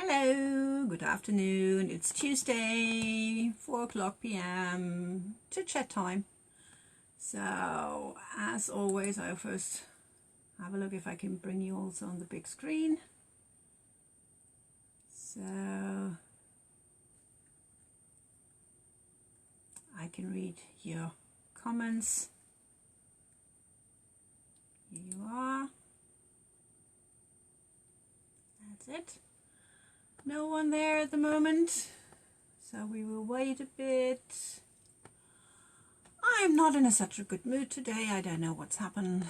Hello, good afternoon. It's Tuesday, 4 o'clock p.m. chit chat time. So, as always, I'll first have a look if I can bring you also on the big screen. So, I can read your comments. Here you are. That's it. No one there at the moment, so we will wait a bit. I'm not in such a good mood today. I don't know what's happened.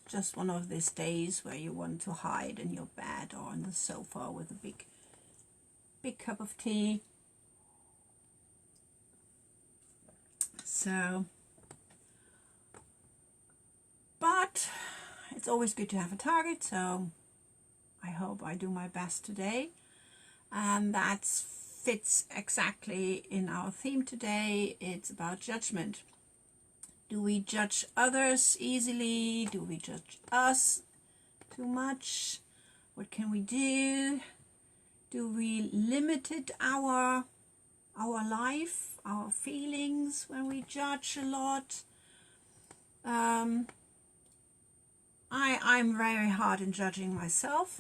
Just one of these days where you want to hide in your bed or on the sofa with a big cup of tea. So, but it's always good to have a target, so I hope I do my best today. And that fits exactly in our theme today. It's about judgment. Do we judge others easily? Do we judge us too much? What can we do? Do we limit our life, our feelings when we judge a lot? I'm very hard in judging myself.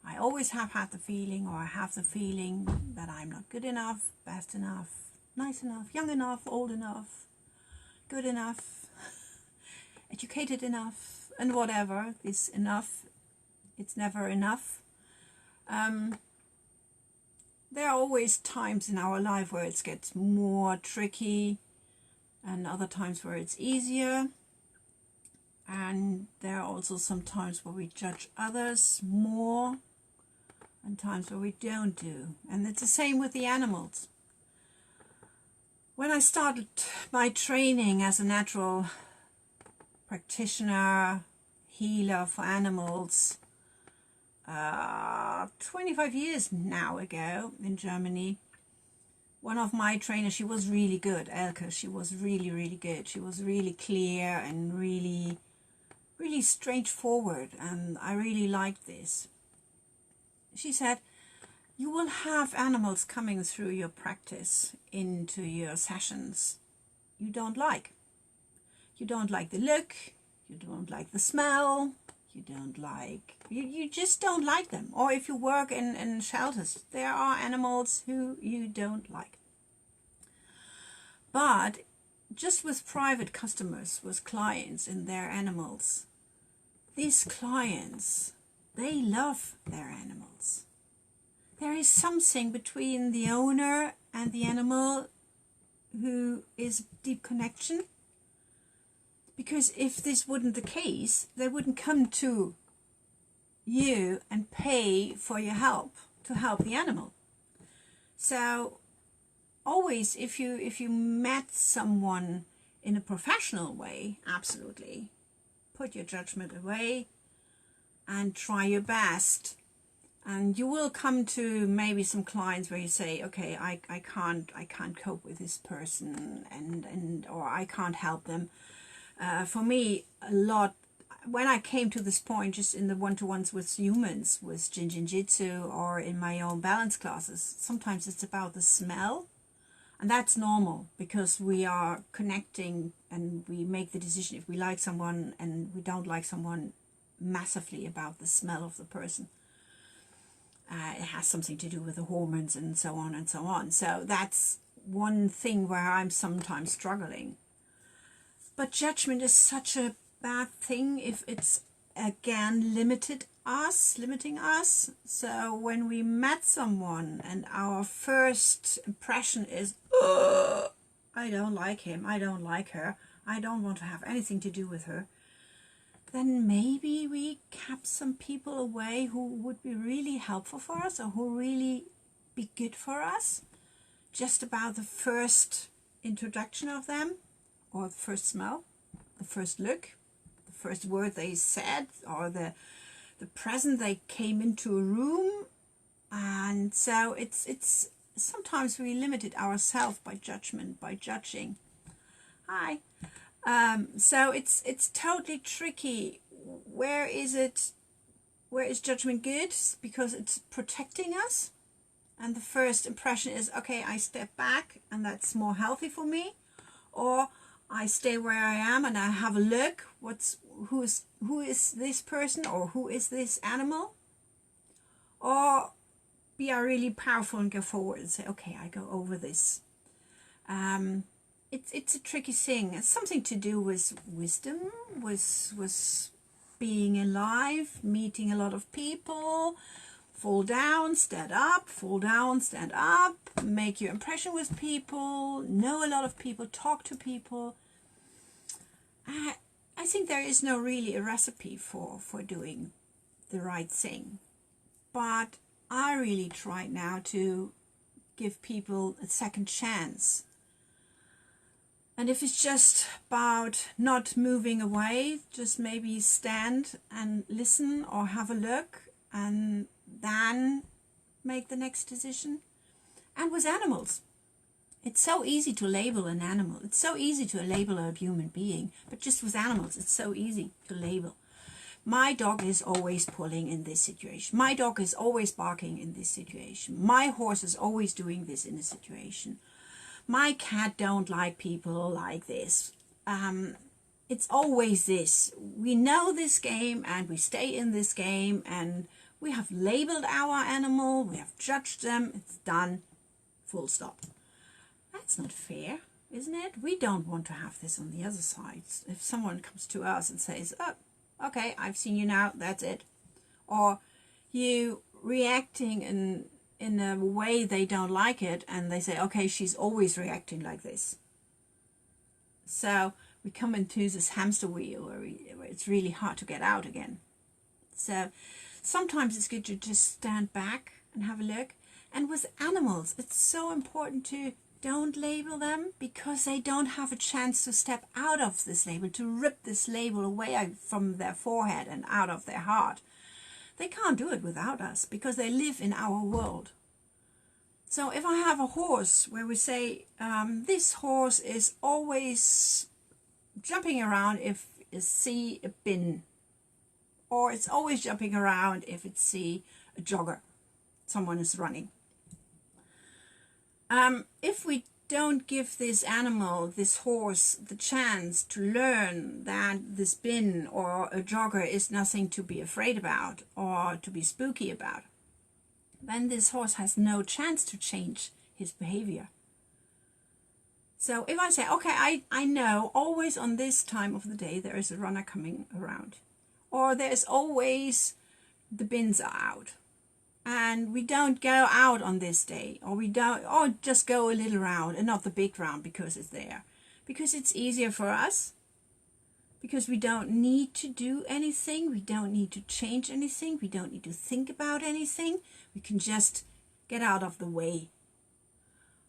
I always have had the feeling, or I have the feeling that I'm not good enough, best enough, nice enough, young enough, old enough, good enough, educated enough, and whatever is enough. It's never enough. There are always times in our life where it gets more tricky and other times where it's easier. And there are also some times where we judge others more and times where we don't do. And it's the same with the animals. When I started my training as a natural practitioner, healer for animals, 25 years now ago in Germany, one of my trainers, she was really good, Elke, she was really good. She was really clear and really straightforward, and I really liked this. She said, you will have animals coming through your practice into your sessions you don't like. You don't like the look, you don't like the smell, you just don't like them. Or if you work in shelters, there are animals who you don't like. But just with private customers, with clients and their animals, these clients, they love their animals. There is something between the owner and the animal who is deep connection. Because if this wasn't the case, they wouldn't come to you and pay for your help to help the animal. So always, if you met someone in a professional way, absolutely, put your judgment away and try your best. And you will come to maybe some clients where you say, okay, I can't cope with this person, and or I can't help them. For me, a lot, when I came to this point, just in the one-to-ones with humans, with Jin-Jin-Jitsu or in my own balance classes, sometimes it's about the smell. And that's normal, because we are connecting and we make the decision if we like someone and we don't like someone massively about the smell of the person. It has something to do with the hormones and so on and so on. So that's one thing where I'm sometimes struggling. But judgment is such a bad thing if it's, again, limiting us. So when we met someone and our first impression is, oh, I don't like him, I don't like her, I don't want to have anything to do with her, then maybe we kept some people away who would be really helpful for us or who really be good for us, just about the first introduction of them, or the first smell, the first look, the first word they said, or the present they came into a room. And so it's sometimes we limited ourselves by judging. Hi. So it's totally tricky. Where is it Where is judgment good? Because it's protecting us. And the first impression is, okay, I step back and that's more healthy for me. Or I stay where I am and I have a look. Who is this person, or who is this animal? Or we are really powerful and go forward and say, okay, I go over this. It's a tricky thing. It's something to do with wisdom, with being alive, meeting a lot of people, fall down, stand up, fall down, stand up, make your impression with people, know a lot of people, talk to people. I think there is no really a recipe for doing the right thing. But I really try now to give people a second chance. And if it's just about not moving away, just maybe stand and listen or have a look and then make the next decision. And with animals, it's so easy to label an animal. It's so easy to label a human being. But just with animals, it's so easy to label. My dog is always pulling in this situation. My dog is always barking in this situation. My horse is always doing this in a situation. My cat don't like people like this. It's always this. We know this game and we stay in this game and we have labeled our animal. We have judged them. It's done. Full stop. That's not fair, isn't it? We don't want to have this on the other side. If someone comes to us and says, oh, okay, I've seen you now, that's it. Or you reacting in a way they don't like it, and they say, okay, she's always reacting like this. So we come into this hamster wheel where it's really hard to get out again. So sometimes it's good to just stand back and have a look. And with animals, it's so important to don't label them, because they don't have a chance to step out of this label, to rip this label away from their forehead and out of their heart. They can't do it without us, because they live in our world. So if I have a horse where we say, this horse is always jumping around if it see a bin, or it's always jumping around if it see a jogger, someone is running. If we don't give this animal, this horse, the chance to learn that this bin or a jogger is nothing to be afraid about or to be spooky about, then this horse has no chance to change his behavior. So if I say, okay, I know always on this time of the day there is a runner coming around, or there's always the bins are out, and we don't go out on this day, or we don't, or just go a little round and not the big round because it's there, because it's easier for us, because we don't need to do anything, we don't need to change anything, we don't need to think about anything, we can just get out of the way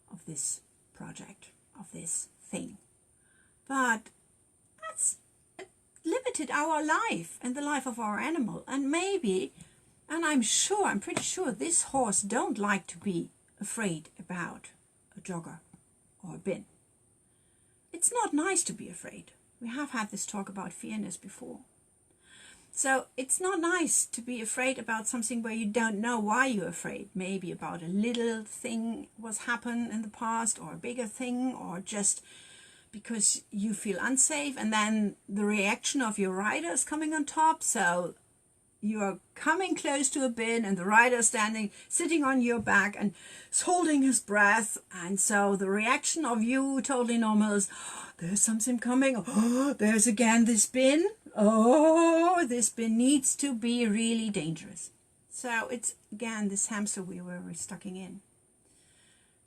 of this project, of this thing. But that's limited our life and the life of our animal. And maybe, and I'm pretty sure this horse don't like to be afraid about a jogger or a bin. It's not nice to be afraid. We have had this talk about fearnes before. So it's not nice to be afraid about something where you don't know why you're afraid. Maybe about a little thing was happened in the past, or a bigger thing, or just because you feel unsafe, and then the reaction of your rider is coming on top. So you are coming close to a bin and the rider is sitting on your back and is holding his breath. And so the reaction of you, totally normal, is, oh, there's something coming. Oh, there's again this bin. Oh, this bin needs to be really dangerous. So it's again this hamster wheel where we're stuck in.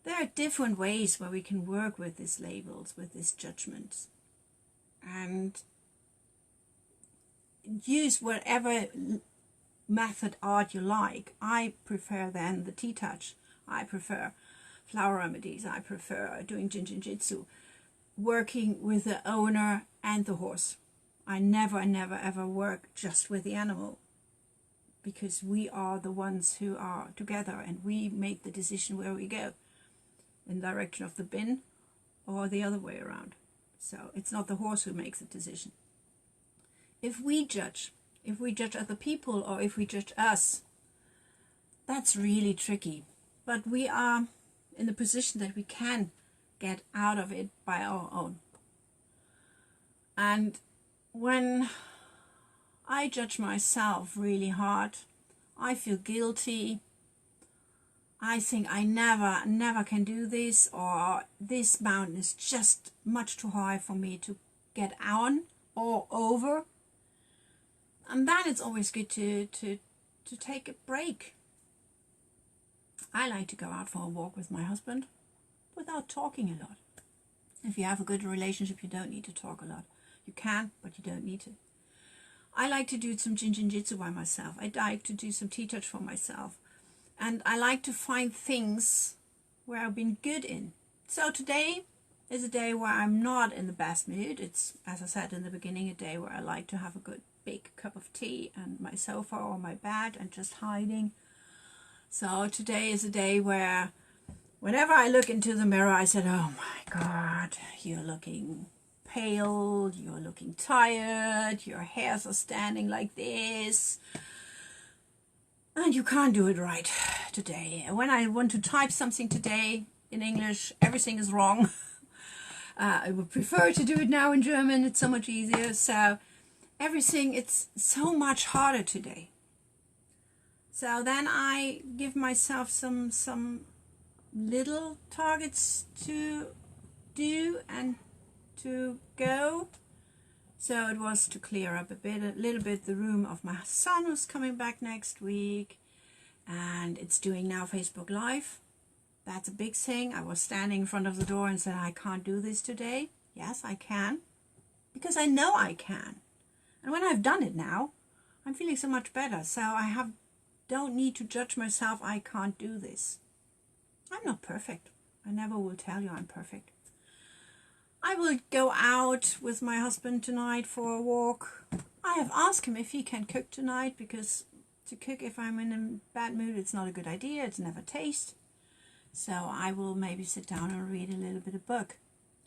There are different ways where we can work with these labels, with these judgments, and use whatever method art you like. I prefer then the T-touch. I prefer flower remedies. I prefer doing Jin-Jin-Jitsu, working with the owner and the horse. I never ever work just with the animal, because we are the ones who are together and we make the decision where we go, in the direction of the bin or the other way around. So it's not the horse who makes the decision. If we judge, if we judge other people or if we judge us, that's really tricky. But we are in the position that we can get out of it by our own. And when I judge myself really hard, I feel guilty. I think I never can do this, or this mountain is just much too high for me to get on or over. And then it's always good to take a break. I like to go out for a walk with my husband without talking a lot. If you have a good relationship, you don't need to talk a lot. You can, but you don't need to. I like to do some Jin-Jin-Jitsu by myself. I like to do some T-touch for myself. And I like to find things where I've been good in. So today is a day where I'm not in the best mood. It's, as I said in the beginning, a day where I like to have a good big cup of tea and my sofa or my bed and just hiding. So today is a day where whenever I look into the mirror, I said, oh my God, you're looking pale, you're looking tired, your hairs are standing like this. And you can't do it right today. When I want to type something today in English, everything is wrong. I would prefer to do it now in German. It's so much easier. So everything, it's so much harder today. So then I give myself some little targets to do and to go. So it was to clear up a little bit the room of my son, who's coming back next week, and it's doing now Facebook Live. That's a big thing. I was standing in front of the door and said, I can't do this today. Yes, I can, because I know I can. And when I've done it now, I'm feeling so much better. So I don't need to judge myself. I can't do this. I'm not perfect. I never will tell you I'm perfect. I will go out with my husband tonight for a walk. I have asked him if he can cook tonight, because to cook if I'm in a bad mood, it's not a good idea. It's never taste. So I will maybe sit down and read a little bit of book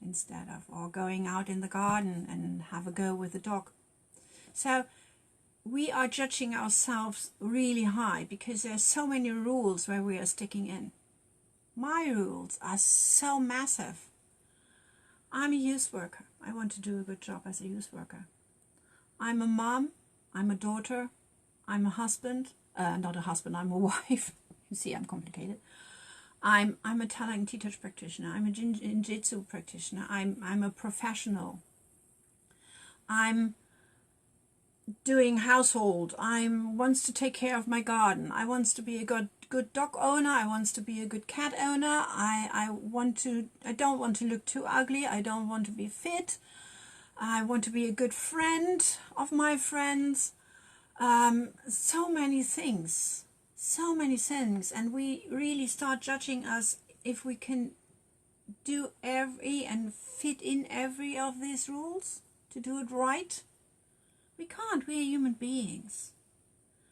instead of, or going out in the garden and have a go with the dog. So we are judging ourselves really high because there's so many rules where we are sticking in. My rules are so massive. I'm a youth worker. I want to do a good job as a youth worker. I'm a mom. I'm a daughter. I'm a husband. Not a husband, I'm a wife. You see, I'm complicated. I'm a Italian T-touch practitioner. I'm a Jin-Jitsu practitioner. I'm a professional. I'm doing household. I wants to take care of my garden. I wants to be a good dog owner. I wants to be a good cat owner. I don't want to look too ugly. I don't want to be fit. I want to be a good friend of my friends. So many things. So many things. And we really start judging us if we can do every and fit in every of these rules to do it right. We can't. We're human beings.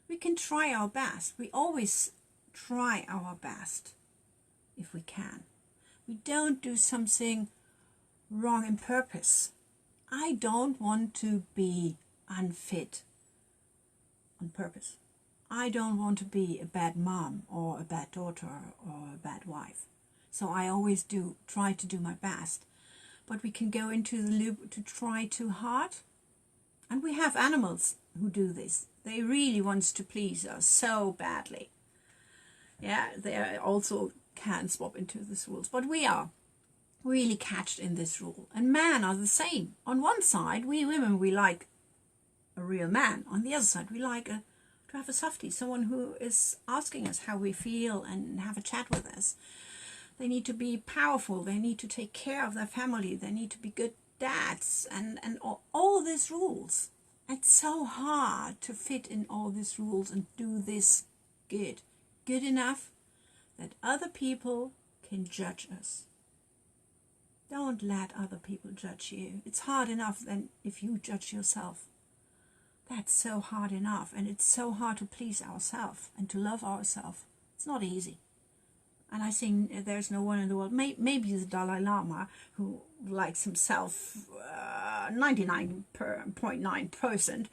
We can try our best. We always try our best if we can. We don't do something wrong on purpose. I don't want to be unfit on purpose. I don't want to be a bad mom or a bad daughter or a bad wife. So I always try to do my best. But we can go into the loop to try too hard. And we have animals who do this. They really want to please us so badly. Yeah, they also can swap into these rules. But we are really catched in this rule. And men are the same. On one side, we women, we like a real man. On the other side, we like to have a softie, someone who is asking us how we feel and have a chat with us. They need to be powerful. They need to take care of their family. They need to be good dads and all these rules. It's so hard to fit in all these rules and do this good enough that other people can judge us. Don't let other people judge you. It's hard enough then if you judge yourself. That's so hard enough, and it's so hard to please ourselves and to love ourselves. It's not easy. And I think there's no one in the world, maybe the Dalai Lama, who likes himself 99.9%.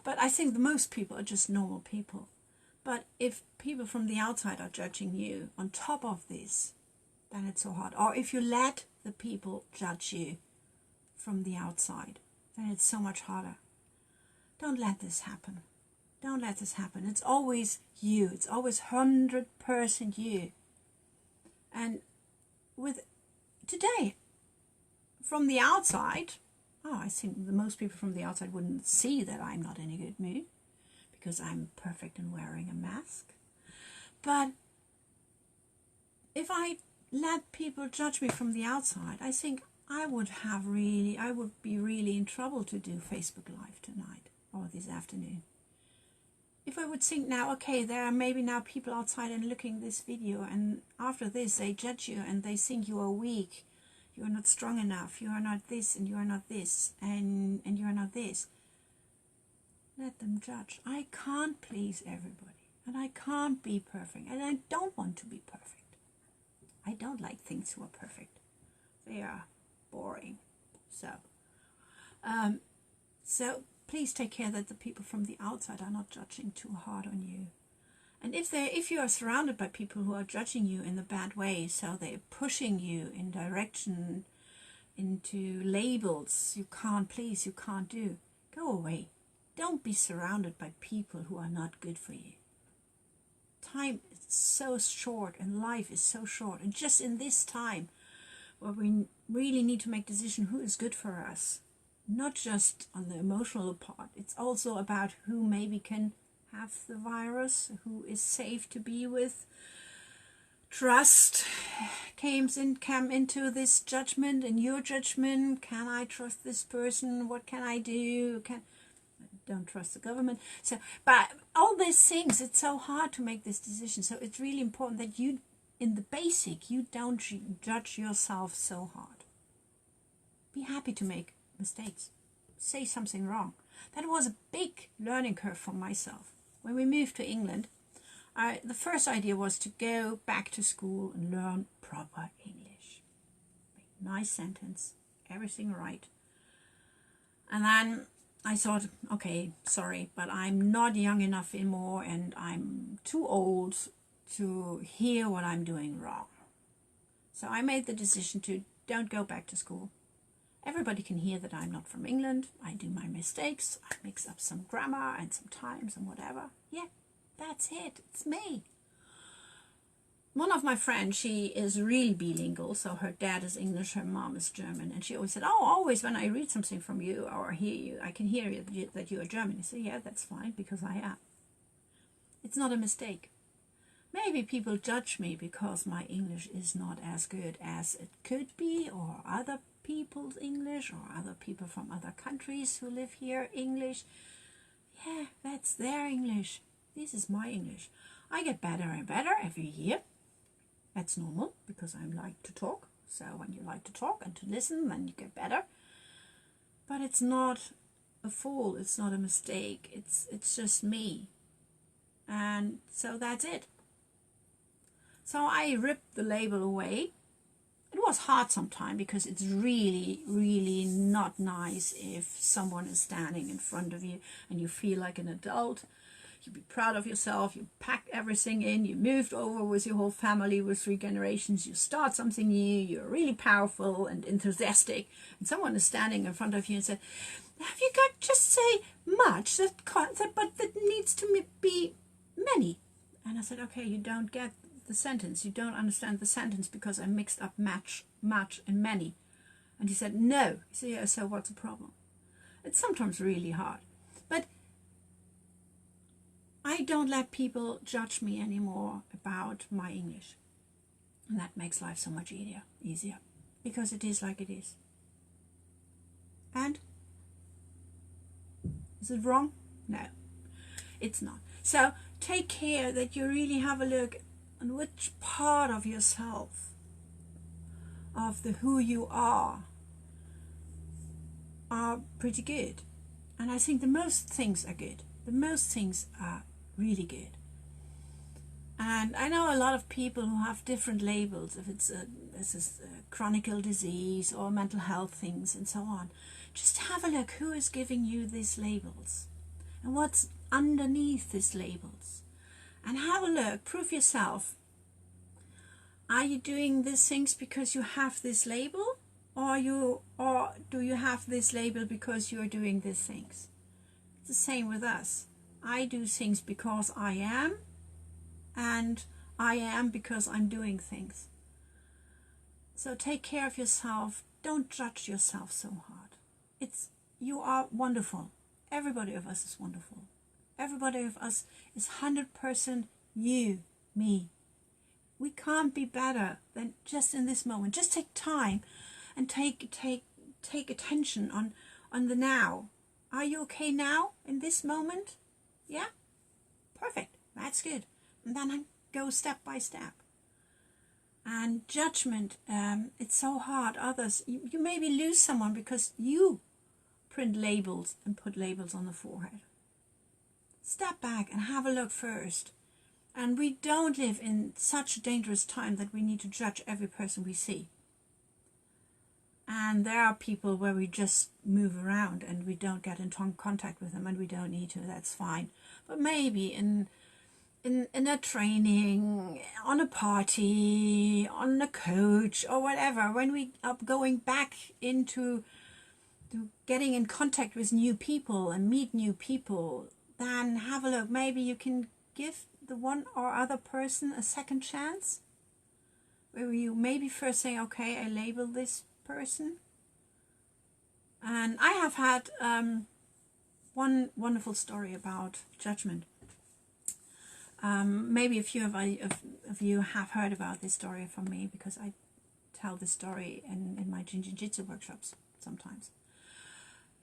But I think the most people are just normal people. But if people from the outside are judging you on top of this, then it's so hard. Or if you let the people judge you from the outside, then it's so much harder. Don't let this happen. Don't let this happen. It's always you. It's always 100% you. And with today, from the outside, I think the most people from the outside wouldn't see that I'm not in a good mood because I'm perfect and wearing a mask. But if I let people judge me from the outside, I think I would be really in trouble to do Facebook Live tonight or this afternoon. If I would think now, okay, there are maybe now people outside and looking this video, and after this they judge you and they think you are weak, you are not strong enough, you are not this, and you are not this, and you are not this. Let them judge. I can't please everybody, and I can't be perfect, and I don't want to be perfect. I don't like things who are perfect. They are boring. So please take care that the people from the outside are not judging too hard on you. And if you are surrounded by people who are judging you in a bad way, so they're pushing you in direction into labels you can't please, you can't do, go away. Don't be surrounded by people who are not good for you. Time is so short and life is so short. And just in this time where we really need to make decisions who is good for us, not just on the emotional part, it's also about who maybe can have the virus, who is safe to be with. Trust came into this judgment, and your judgment. Can I trust this person? What can I do? Don't trust the government. But all these things, it's so hard to make this decision. So it's really important that you, in the basic, you don't judge yourself so hard. Be happy to make mistakes. Say something wrong. That was a big learning curve for myself. When we moved to England, the first idea was to go back to school and learn proper English. Nice sentence, everything right. And then I thought, okay, sorry, but I'm not young enough anymore and I'm too old to hear what I'm doing wrong. So I made the decision to don't go back to school. Everybody can hear that I'm not from England. I do my mistakes. I mix up some grammar and some times and whatever. Yeah, that's it. It's me. One of my friends, she is really bilingual. So her dad is English, her mom is German. And she always said, always when I read something from you or hear you, I can hear that you are German. I say, yeah, that's fine because I am. It's not a mistake. Maybe people judge me because my English is not as good as it could be, or other people's English, or other people from other countries who live here English. Yeah, that's their English. This is my English. I get better and better every year. That's normal because I like to talk. So when you like to talk and to listen, then you get better. But it's not a fall. It's not a mistake. It's just me. And so that's it. So I ripped the label away. It was hard sometimes because it's really, really not nice if someone is standing in front of you and you feel like an adult. You be proud of yourself, you pack everything in, you moved over with your whole family with 3 generations, you start something new, you're really powerful and enthusiastic, and someone is standing in front of you and said, have you got just say much, but that needs to be many? And I said, okay, you don't get the sentence, you don't understand the sentence because I mixed up much and many. And he said, no. He said, yeah, so what's the problem? It's sometimes really hard. But I don't let people judge me anymore about my English. And that makes life so much easier. Because it is like it is. And? Is it wrong? No, it's not. So take care that you really have a look on which part of yourself, of the who you are pretty good. And I think the most things are good. The most things are really good. And I know a lot of people who have different labels, if it's a chronic disease or mental health things and so on. Just have a look who is giving you these labels and what's underneath these labels. And have a look, prove yourself. Are you doing these things because you have this label? Or do you have this label because you're doing these things? It's the same with us. I do things because I am, and I am because I'm doing things. So take care of yourself. Don't judge yourself so hard. You are wonderful. Everybody of us is wonderful. Everybody of us is 100% you, me. We can't be better than just in this moment. Just take time and take attention on the now. Are you okay now in this moment? Yeah? Perfect. That's good. And then I go step by step. And judgment, it's so hard. Others, you maybe lose someone because you print labels and put labels on the forehead. Step back and have a look first. And we don't live in such a dangerous time that we need to judge every person we see. And there are people where we just move around and we don't get in contact with them, and we don't need to, that's fine. But maybe in a training, on a party, on a coach or whatever, when we are going back into getting in contact with new people and meet new people, then have a look. Maybe you can give the one or other person a second chance, where you maybe first say, okay, I label this person. And I have had one wonderful story about judgment. Maybe a few of you have heard about this story from me, because I tell this story in my Jiu-Jitsu workshops sometimes.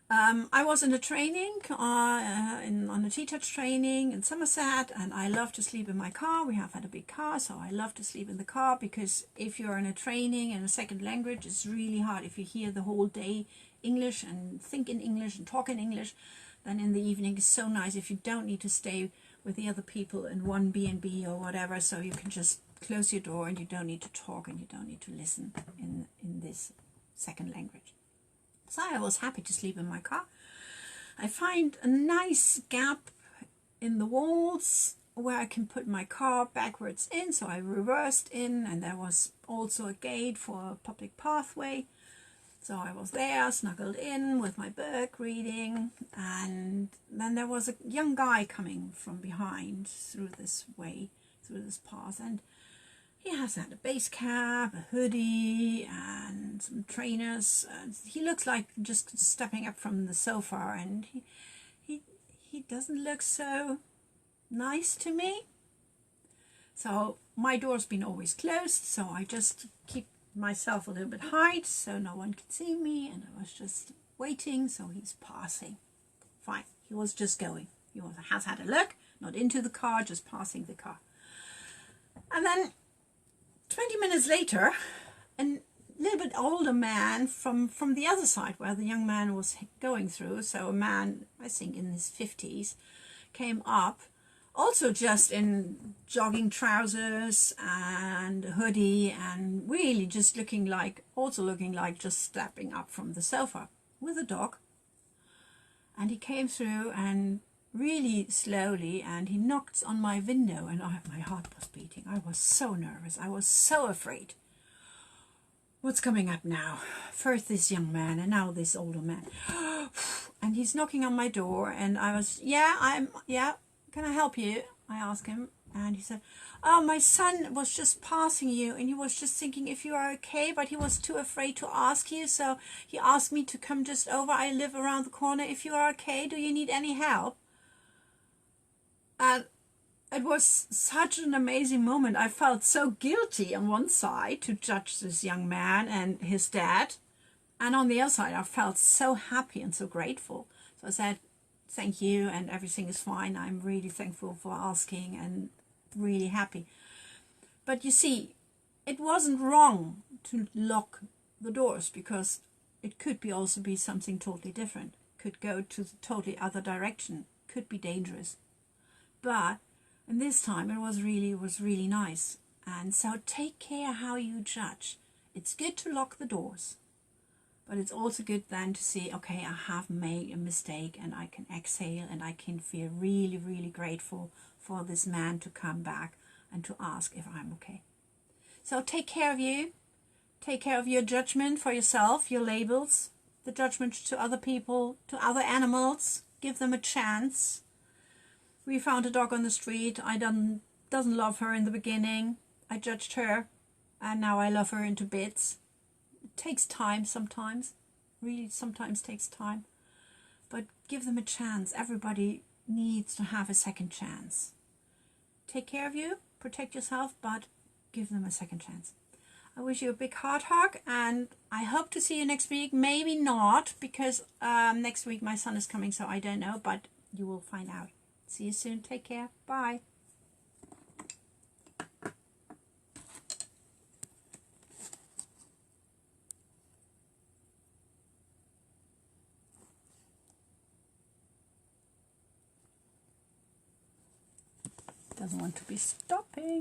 I was in a training, on a T-Touch training in Somerset, and I love to sleep in my car. We have had a big car, so I love to sleep in the car, because if you're in a training in a second language, it's really hard. If you hear the whole day English and think in English and talk in English, then in the evening it's so nice if you don't need to stay with the other people in one B&B or whatever, so you can just close your door and you don't need to talk and you don't need to listen in this second language. So I was happy to sleep in my car. I find a nice gap in the walls where I can put my car backwards in, so I reversed in, and there was also a gate for a public pathway. So I was there, snuggled in with my book, reading, and then there was a young guy coming from behind through this way, through this path, and he has had a base cap, a hoodie, and some trainers. He looks like just stepping up from the sofa, and he doesn't look so nice to me. So my door's been always closed, so I just keep myself a little bit height so no one could see me, and I was just waiting. So he's passing. Fine. He was just going. He has had a look, not into the car, just passing the car. And then 20 minutes later, a little bit older man from the other side where the young man was going through, so a man, I think in his 50s, came up, also just in jogging trousers and a hoodie, and really just looking like just stepping up from the sofa with a dog. And he came through, and really slowly, and he knocked on my window, and my heart was beating. I was so nervous. I was so afraid. What's coming up now? First this young man, and now this older man. And he's knocking on my door, and I was, can I help you? I asked him, and he said, oh, my son was just passing you, and he was just thinking if you are okay, but he was too afraid to ask you, so he asked me to come just over. I live around the corner. If you are okay, do you need any help? And it was such an amazing moment. I felt so guilty on one side to judge this young man and his dad, and on the other side I felt so happy and so grateful. So I said, thank you, and everything is fine. I'm really thankful for asking and really happy. But you see, it wasn't wrong to lock the doors, because it could also be something totally different. Could go to the totally other direction. Could be dangerous. But in this time it was really nice. And so take care how you judge. It's good to lock the doors, But it's also good then to see, okay, I have made a mistake, and I can exhale, and I can feel really, really grateful for this man to come back and to ask if I'm okay. So take care of you. Take care of your judgment for yourself, your labels, the judgment to other people, to other animals. Give them a chance. We found a dog on the street. I doesn't love her in the beginning. I judged her, and now I love her into bits. It takes time sometimes. Really sometimes takes time. But give them a chance. Everybody needs to have a second chance. Take care of you, protect yourself, but give them a second chance. I wish you a big heart hug, and I hope to see you next week. Maybe not, because next week my son is coming, so I don't know, but you will find out. See you soon. Take care. Bye. Doesn't want to be stopping.